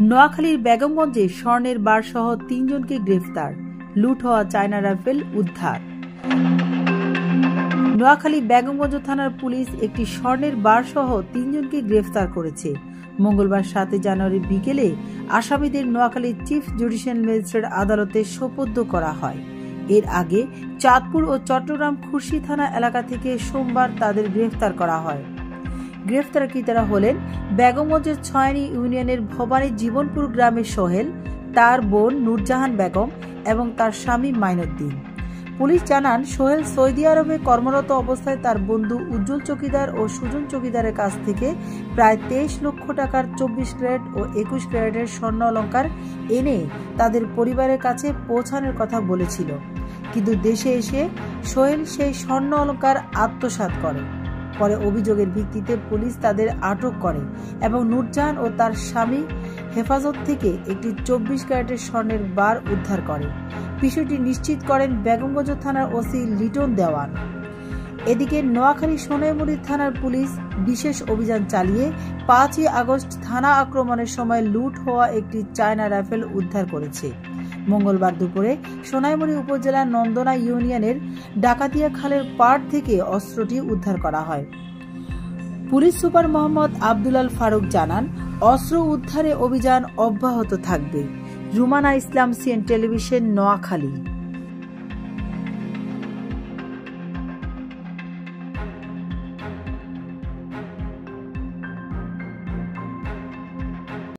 নোয়াখালীর বেগমগঞ্জে স্বর্ণের বার সহ ৩ জনকে গ্রেফতার, লুট হওয়া চায়না রাইফেল উদ্ধার। নোয়াখালী বেগমগঞ্জ থানার পুলিশ একটি স্বর্ণের বার সহ ৩ জনকে গ্রেফতার করেছে। মঙ্গলবার ৭ জানুয়ারি বিকেলে আসামিদের নোয়াখালী চিফ জুডিশিয়াল ম্যাজিস্ট্রেট আদালতে সোপর্দ করা হয়। এর আগে চাঁদপুর ও চট্টগ্রাম খুরশী থানা এলাকা থেকে সোমবার তাদের গ্রেফতার করা হয়। গ্রেফতারকৃতরা হলেন বেগমগঞ্জের ছয়নি ইউনিয়নের ভবানী জীবনপুর গ্রামের সোহেল, তার বোন নূরজাহান বেগম এবং তার স্বামী মাইনুদ্দিন। পুলিশ জানান, সোহেল সৌদি আরবে কর্মরত অবস্থায় তার বন্ধু উজ্জ্বল চৌকিদার ও সুজন চৌকিদারের কাছ থেকে প্রায় 23 লক্ষ টাকার 24 ক্যারেট ও 21 ক্যারেটের স্বর্ণ অলংকার এনে তাদের পরিবারের কাছে পৌঁছানোর কথা বলেছিল, কিন্তু দেশে এসে সোহেল সেই স্বর্ণ অলংকার আত্মসাৎ করে। পরে অভিযোগের ভিত্তিতে পুলিশ তাদের আটক করে এবং নূরজাহান ও তার স্বামী হেফাজত থেকে একটি 24 ক্যারেটের স্বর্ণের বার উদ্ধার করে। বিষয়টি নিশ্চিত করেন বেগমগঞ্জ থানার ওসি লিটন দেওয়ান। এদিকে নোয়াখালী সোনাইমুড়ি থানার পুলিশ বিশেষ অভিযান চালিয়ে 5ই আগস্ট থানা আক্রমণের সময় লুট হওয়া একটি চায়না রাইফেল উদ্ধার করেছে। মঙ্গলবার দুপুরে সোনাইমুড়ি উপজেলার নন্দনা ইউনিয়নের ডাকাতিয়া খালের পাড় থেকে অস্ত্রটি উদ্ধার করা হয়। পুলিশ সুপার মোহাম্মদ আব্দুল আল ফারুক জানান, অস্ত্র উদ্ধারে অভিযান অব্যাহত থাকবে। রুমানা ইসলাম, সিএন টেলিভিশন, নোয়াখালী।